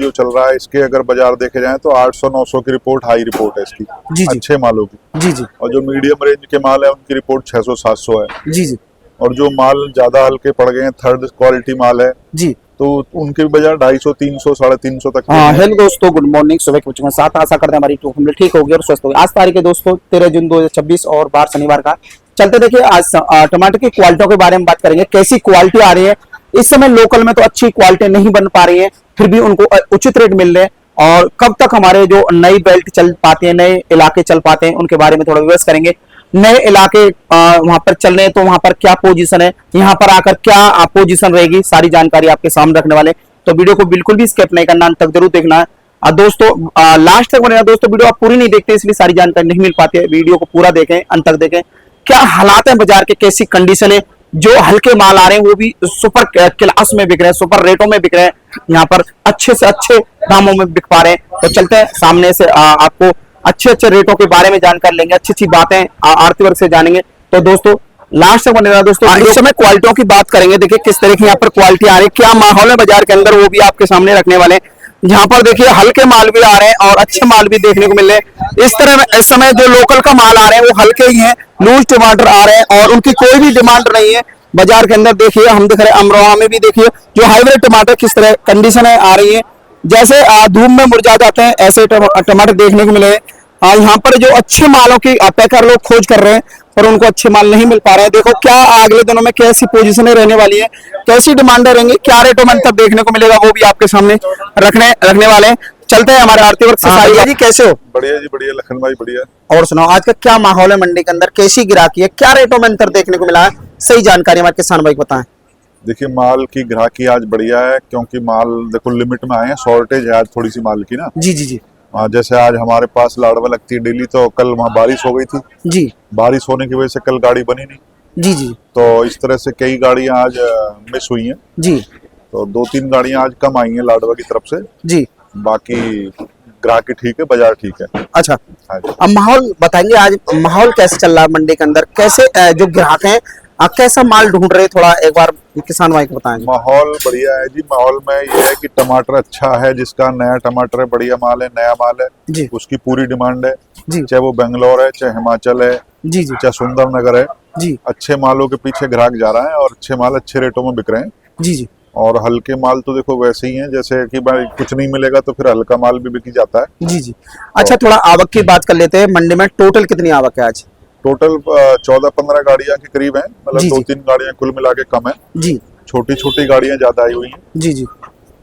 जो चल रहा है इसके अगर बाजार देखे जाए तो 800-900 की रिपोर्ट हाई रिपोर्ट है इसकी जी जी अच्छे मालों की। जी जी और जो मीडियम रेंज के माल है उनकी रिपोर्ट 600-700 है। जी जी और जो माल ज्यादा हल्के पड़ गए हैं, थर्ड क्वालिटी माल है, जी। तो उनके भी बाजार 250, 300, 350 तक के हाँ हैं। हेलो दोस्तों, गुड मॉर्निंग। सुबह के बच्चों साथ आशा करते हैं हमारी टू फैमिली ठीक होगी और स्वस्थ होगी। आज तारीख है दोस्तों 13 जून 2026 और बार शनिवार का। चलते देखिए आज टमाटर की क्वालिटियों के बारे में बात करेंगे, कैसी क्वालिटी आ रही है। इस समय लोकल में तो अच्छी क्वालिटी नहीं बन पा रही है, फिर भी उनको उचित रेट मिल रहे हैं। और कब तक हमारे जो नई बेल्ट चल पाते हैं, नए इलाके चल पाते हैं, उनके बारे में थोड़ा विवरण करेंगे। नए इलाके वहां पर चल रहे हैं तो वहां पर क्या पोजीशन है, यहाँ पर आकर क्या पोजीशन रहेगी, सारी जानकारी आपके सामने रखने वाले। तो वीडियो को बिल्कुल भी स्किप नहीं करना, अंत तक जरूर देखना है। दोस्तों लास्ट तक बनेगा। दोस्तों वीडियो आप पूरी नहीं देखते इसलिए सारी जानकारी नहीं मिल पाती है। वीडियो को पूरा देखें, अंत तक देखें। क्या हालात है बाजार के, कैसी कंडीशन है। जो हल्के माल आ रहे हैं वो भी सुपर क्लास में बिक रहे हैं, सुपर रेटों में बिक रहे हैं, यहाँ पर अच्छे से अच्छे दामों में बिक पा रहे हैं। तो चलते हैं सामने से आपको अच्छे अच्छे रेटों के बारे में जानकारी लेंगे, अच्छी अच्छी बातें आरती वर्ग से जानेंगे। तो दोस्तों लास्ट तक बने रहा दोस्तों। इस समय क्वालिटियों की बात करेंगे, देखिए किस तरह की यहाँ पर क्वालिटी आ रही है, क्या माहौल है बाजार के अंदर, वो भी आपके सामने रखने वाले हैं। यहाँ पर देखिए हल्के माल भी आ रहे हैं और अच्छे माल भी देखने को मिल रहे हैं। इस तरह इस समय जो लोकल का माल आ रहे हैं वो हल्के ही हैं, लूज टमाटर आ रहे हैं और उनकी कोई भी डिमांड नहीं है बाजार के अंदर। देखिए हम दिख रहे हैं अमरोहा में भी, देखिए जो हाइब्रिड टमाटर किस तरह कंडीशन है आ रही है, जैसे धूप में मुरझा जाते हैं ऐसे टमाटर देखने को मिले। यहाँ पर जो अच्छे मालों की पैकर लोग खोज कर रहे हैं पर उनको अच्छे माल नहीं मिल पा रहे हैं। देखो क्या अगले दिनों में कैसी पोजीशनें रहने वाली है, कैसी डिमांडें रहेंगी, क्या रेटों में तब देखने को मिलेगा, वो भी आपके सामने रखने वाले हैं। चलते हैं हमारे आरती वर्ग से। सारी जी कैसे हो? बढ़िया जी बढ़िया, लखन भाई बढ़िया। और सुनाओ आज का क्या माहौल है मंडी के अंदर, कैसी गिराकी है, क्या रेटों में अंतर देखने को मिला है, सही जानकारी हमारे किसान भाई को बताएं। देखिए माल की ग्राहकी आज बढ़िया है क्योंकि माल देखो लिमिट में आए हैं, शॉर्टेज है आज थोड़ी सी माल की ना। जी जी जी जैसे आज हमारे पास लाडवा लगती है डेली, तो कल वहाँ बारिश हो गई थी जी बारिश होने की वजह से कल गाड़ी बनी नहीं, जी जी तो इस तरह से कई गाड़ियां आज मिस हुई हैं। जी तो 2-3 गाड़ियां आज कम आई हैं लाडवा की तरफ से। जी। बाकी ग्राहकी ठीक है, बाजार ठीक है। अच्छा, हाँ जी। अब माहौल बताएंगे, आज माहौल कैसे चल रहा है मंडी के अंदर, कैसे जो ग्राहक हैं कैसा माल ढूंढ रहे, थोड़ा एक बार किसान भाई को बताएंगे। माहौल बढ़िया है जी। माहौल में ये है कि टमाटर अच्छा है, जिसका नया टमाटर है, बढ़िया माल है, नया माल है जी उसकी पूरी डिमांड है जी चाहे वो बेंगलोर है, चाहे हिमाचल है, जी जी चाहे सुंदरनगर है। जी अच्छे मालों के पीछे ग्राहक जा रहा है और अच्छे माल अच्छे रेटों में बिक रहे हैं। जी जी और हल्के माल तो देखो वैसे ही हैं, जैसे कि भाई कुछ नहीं मिलेगा तो फिर हल्का माल भी बिक जाता है। जी जी। अच्छा, थोड़ा आवक की बात कर लेते हैं। मंडी में टोटल कितनी आवक है आज? टोटल 14-15 गाड़ियां के करीब हैं, मतलब जी, जी। 2-3 गाड़ियां कुल मिला के कम है। जी छोटी छोटी गाड़ियां ज्यादा आई हुई हैं। जी जी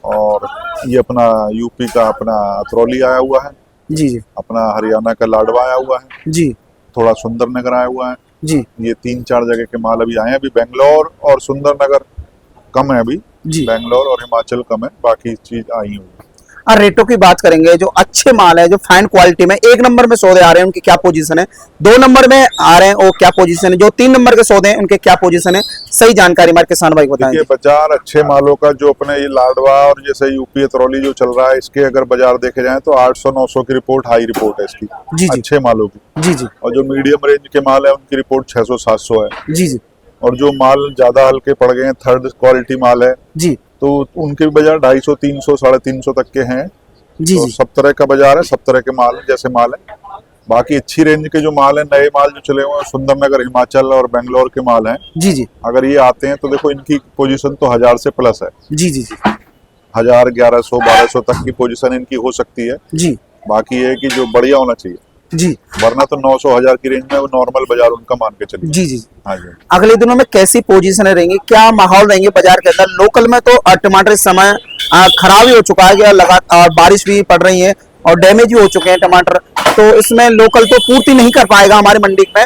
और ये अपना यूपी का अपना अतरौली आया हुआ है, जी जी अपना हरियाणा का लाडवा आया हुआ है, जी थोड़ा सुंदरनगर आया हुआ है। जी ये 3-4 जगह के माल अभी आए हैं। अभी बेंगलोर और सुंदरनगर कम है, अभी जी। बेंगलोर और हिमाचल कम है, बाकी चीज आई हुई है। और रेटों की बात करेंगे, जो अच्छे माल है, जो फाइन क्वालिटी में 1 नंबर में सौदे आ रहे हैं उनकी क्या पोजीशन है, 2 नंबर में आ रहे हैं वो क्या पोजीशन है, जो 3 नंबर के सौदे हैं उनके क्या पोजीशन है, सही जानकारी हमारे किसान भाई को बताएंगे। देखिए बाजार अच्छे मालों का जो अपने ये लाडवा और जैसे यूपी अतरौली जो चल रहा है, इसके अगर बाजार देखे जाए तो 800-900 की रिपोर्ट हाई रिपोर्ट है इसकी जी जी अच्छे मालों की। जी जी और जो मीडियम रेंज के माल है उनकी रिपोर्ट 600-700 है। जी जी और जो माल ज्यादा हल्के पड़ गए हैं, थर्ड क्वालिटी माल है, जी तो उनके भी बाजार 250, 300, 350 तक के हैं। जी तो जी सब तरह का बाजार है, सब तरह के माल है, जैसे माल है। बाकी अच्छी रेंज के जो माल है, नए माल जो चले हुए हैं, सुंदरनगर, हिमाचल और बेंगलोर के माल हैं, जी जी अगर ये आते हैं तो देखो इनकी पोजीशन तो 1000 से प्लस है। जी जी 1000, 1100, 1200 तक की पोजीशन इनकी हो सकती है। जी बाकी ये है कि जो बढ़िया होना चाहिए, जी वरना तो 900, 1000 की रेंज में वो नॉर्मल बाजार उनका मान के चलिए। जी जी। हाँ जी। अगले दिनों में कैसी पोजीशन रहेंगी, क्या माहौल रहेंगे बाजार के अंदर? लोकल में तो टमाटर इस समय खराब ही हो चुका है, लगातार बारिश भी पड़ रही है और डैमेज भी हो चुके हैं टमाटर, तो इसमें लोकल तो पूर्ति नहीं कर पाएगा हमारी मंडी में।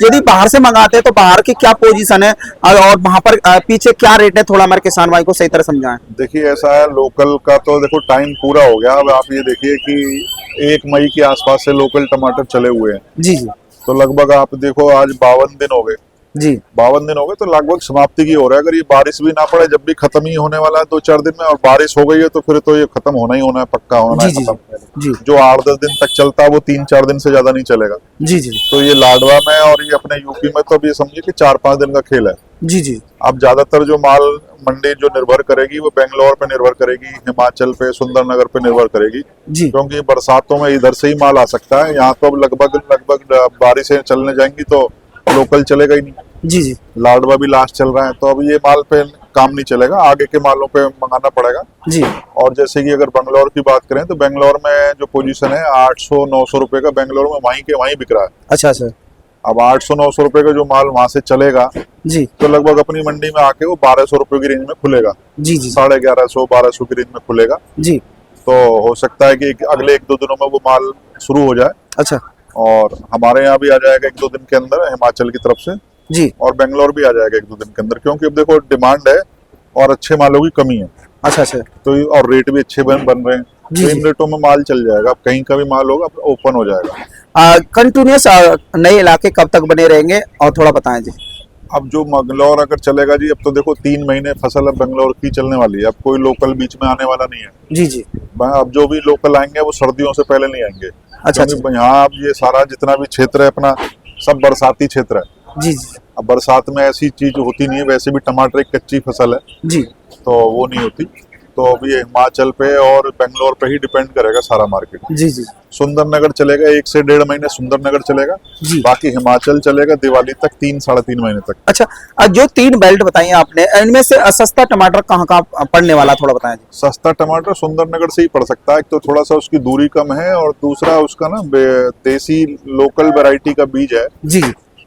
यदि बाहर से मंगाते हैं तो बाहर की क्या पोजीशन है और वहां पर पीछे क्या रेट है, थोड़ा हमारे किसान भाई को सही तरह समझाएं। देखिए ऐसा है, लोकल का तो देखो टाइम पूरा हो गया। अब आप ये देखिए कि 1 मई के आसपास से लोकल टमाटर चले हुए हैं। जी जी तो लगभग आप देखो आज 52 दिन हो गए। जी 52 दिन हो गए तो लगभग समाप्ति की हो रहा है। अगर ये बारिश भी ना पड़े, जब भी खत्म ही होने वाला है 2-4 दिन में, और बारिश हो गई है तो फिर तो ये खत्म होना ही होना है, पक्का होना है जी, जी, खत्म। जी जो 8-10 दिन तक चलता है वो 3-4 दिन से ज्यादा नहीं चलेगा। जी जी तो ये लाडवा में और ये अपने यूपी में तो अब ये समझिए कि 4-5 दिन का खेल है। जी जी अब ज्यादातर जो माल मंडी जो निर्भर करेगी वो बेंगलोर पे निर्भर करेगी, हिमाचल पे, सुंदरनगर पे निर्भर करेगी, जी क्योंकि बरसातों में इधर से ही माल आ सकता है। यहाँ तो अब लगभग बारिशें चलने जाएंगी तो लोकल चलेगा ही नहीं। जी जी लाडवा भी लास्ट चल रहा है, तो अब ये माल पे काम नहीं चलेगा, आगे के मालों पे मंगाना पड़ेगा। जी और जैसे कि अगर बेंगलोर की बात करें तो बेंगलोर में जो पोजीशन है 800-900 रुपए का बेंगलोर में वहीं के वहीं बिक रहा है। अच्छा अच्छा अब 800-900 रुपए का जो माल वहां से चलेगा जी तो लगभग अपनी मंडी में आके वो 1200 रुपए की रेंज में खुलेगा, जी जी 1150-1200 की रेंज में खुलेगा। जी तो हो सकता है कि अगले 1-2 दिनों में वो माल शुरू हो जाए अच्छा और हमारे यहाँ भी आ जाएगा 1-2 दिन के अंदर हिमाचल की तरफ से, जी और बेंगलोर भी आ जाएगा 1-2 दिन के अंदर, क्योंकि अब देखो डिमांड है और अच्छे मालों की कमी है, अच्छा अच्छा तो और रेट भी अच्छे बन रहे हैं। जी, तो जी। इन रेटों में माल चल जाएगा, अब कहीं का भी माल होगा ओपन हो जाएगा। कंटिन्यूस नए इलाके कब तक बने रहेंगे और थोड़ा बताएं जी। अब जो बेंगलोर अगर चलेगा जी, अब तो देखो 3 महीने फसल अब बेंगलोर की चलने वाली है, अब कोई लोकल बीच में आने वाला नहीं है। जी जी अब जो भी लोकल आएंगे वो सर्दियों से पहले नहीं आएंगे, अच्छा क्योंकि यहाँ अब ये सारा जितना भी क्षेत्र है अपना सब बरसाती क्षेत्र है। जी जी अब बरसात में ऐसी चीज होती नहीं है, वैसे भी टमाटर एक कच्ची फसल है जी तो वो नहीं होती। तो अब ये हिमाचल पे और बेंगलोर पे ही डिपेंड करेगा सारा मार्केट। जी जी सुंदरनगर चलेगा 1 से 1.5 महीने सुंदरनगर चलेगा, जी। बाकी हिमाचल चलेगा दिवाली तक 3-3.5 महीने तक। अच्छा जो 3 बेल्ट बताई हैं आपने, इनमें से सस्ता टमाटर कहाँ कहाँ पड़ने वाला थोड़ा बताएं जी। सस्ता टमाटर सुंदरनगर से ही पड़ सकता है, एक तो थोड़ा सा उसकी दूरी कम है और दूसरा उसका ना देसी लोकल वैरायटी का बीज है, जी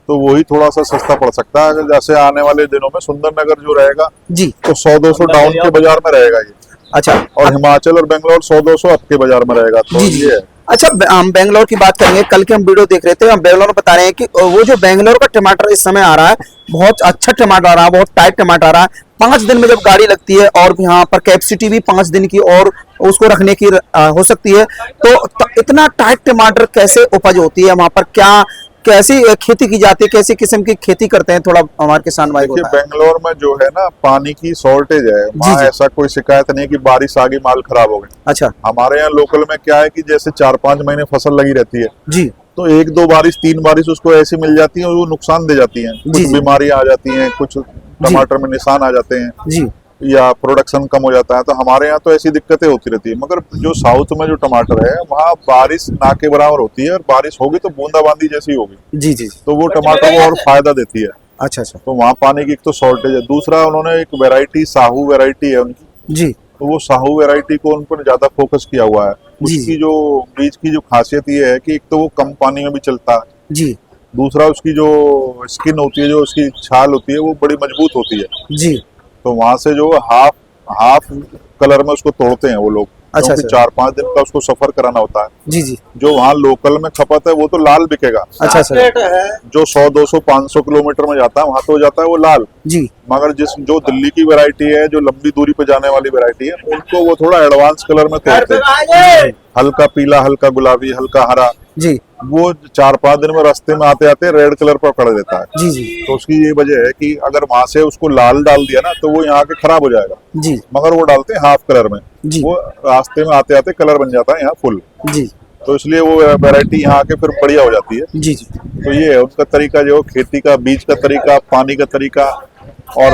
तो वही थोड़ा सा सस्ता पड़ सकता है। अगर जैसे आने वाले दिनों में सुंदरनगर जो रहेगा जी तो 100-200 डाउन के बाजार में रहेगा ये, अच्छा और हिमाचल और बेंगलोर 100-200 अप के बाजार में रहेगा। तो जी जी ये है। अच्छा हम बेंगलोर की बात करेंगे। कल के हम वीडियो देख रहे थे, हम बेंगलोर में बता रहे हैं कि वो जो बेंगलोर का टमाटर इस समय आ रहा है बहुत अच्छा टमाटर आ रहा है, बहुत टाइट टमाटर आ रहा है। 5 दिन में जब गाड़ी लगती है और यहाँ पर कैपेसिटी भी 5 दिन की और उसको रखने की हो सकती है, तो इतना टाइट टमाटर कैसे उपज होती है वहां पर, क्या कैसी खेती की जाती है, कैसी किस्म की खेती करते हैं, थोड़ा हमारे किसान भाई को देखिए बताएं। बेंगलोर में जो है ना पानी की शॉर्टेज है, वहाँ जी। ऐसा कोई शिकायत नहीं है कि बारिश आ गई माल खराब हो गए। अच्छा हमारे यहाँ लोकल में क्या है कि जैसे 4-5 महीने फसल लगी रहती है, जी तो 1-2 बारिश 3 बारिश उसको ऐसी मिल जाती है और वो नुकसान दे जाती हैं। कुछ जी, जी। बीमारियां आ जाती हैं, कुछ टमाटर में निशान आ जाते हैं जी या प्रोडक्शन कम हो जाता है, तो हमारे यहाँ तो ऐसी दिक्कतें होती रहती है। मगर जो साउथ में जो टमाटर है वहाँ बारिश ना के बराबर होती है, और बारिश होगी तो बूंदाबांदी जैसी होगी, जी जी तो वो टमाटर को और फायदा देती है। अच्छा अच्छा तो वहाँ पानी की एक तो शॉर्टेज है, दूसरा उन्होंने एक वैरायटी साहू वैरायटी है उनकी, जी तो वो साहू वैरायटी को उन पर ज्यादा फोकस किया हुआ है। जी। उसकी जो बीज की जो खासियत ये है कि एक तो वो कम पानी में भी चलता है, जी दूसरा उसकी जो स्किन होती है, जो उसकी छाल होती है वो बड़ी मजबूत होती है। जी तो वहां से जो हाफ कलर में उसको तोड़ते हैं वो लोग, अच्छा, क्योंकि अच्छा। 4-5 दिन का उसको सफर कराना होता है। जी जी जो वहाँ लोकल में खपत है वो तो लाल बिकेगा, अच्छा सर जो 100-200-500 किलोमीटर में जाता है वहां तो जाता है वो लाल। जी मगर जो दिल्ली की वैरायटी है, जो लंबी दूरी पे जाने वाली वैरायटी है, उनको वो थोड़ा एडवांस कलर में तोड़ते हैं, हल्का पीला, हल्का गुलाबी, हल्का हरा। जी वो 4-5 दिन में रास्ते में आते आते रेड कलर पर पकड़ देता है। जी जी तो उसकी ये वजह है कि अगर वहां से उसको लाल डाल दिया ना तो वो यहाँ के खराब हो जाएगा, जी मगर वो डालते हैं हाफ कलर में, जी वो रास्ते में आते आते कलर बन जाता है यहाँ फुल, जी तो इसलिए वो वैरायटी यहाँ के फिर बढ़िया हो जाती है। जी जी तो ये है उनका तरीका, जो खेती का, बीज का तरीका, पानी का तरीका और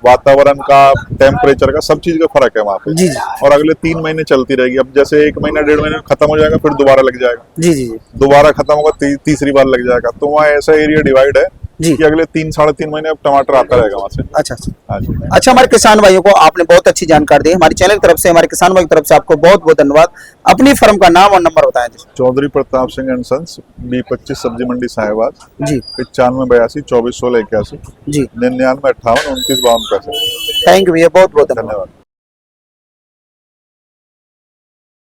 वातावरण का, टेम्परेचर का, सब चीज का फर्क है वहाँ पे। जी जी और अगले 3 महीने चलती रहेगी। अब जैसे 1 महीना 1.5 महीने खत्म हो जाएगा, फिर दोबारा लग जाएगा, जी जी दोबारा खत्म होगा, तीसरी बार लग जाएगा। तो वहाँ ऐसा एरिया डिवाइड है जी कि अगले 3-3.5 महीने अब टमाटर आता रहेगा वहाँ से। अच्छा अच्छा हाँ जी। अच्छा हमारे किसान भाइयों को आपने बहुत अच्छी जानकारी दी। हमारी चैनल की तरफ से, हमारे किसान भाई की तरफ से आपको बहुत बहुत धन्यवाद। अपनी फर्म का नाम और नंबर बताएं जी। Chaudhary Pratap Singh and sons, B25 सब्जी मंडी साहेबाज, जी 9582 24 16 81, जी 99 58 29 52 पैसे। थैंक यू भैया, बहुत बहुत धन्यवाद। धन्यवाद।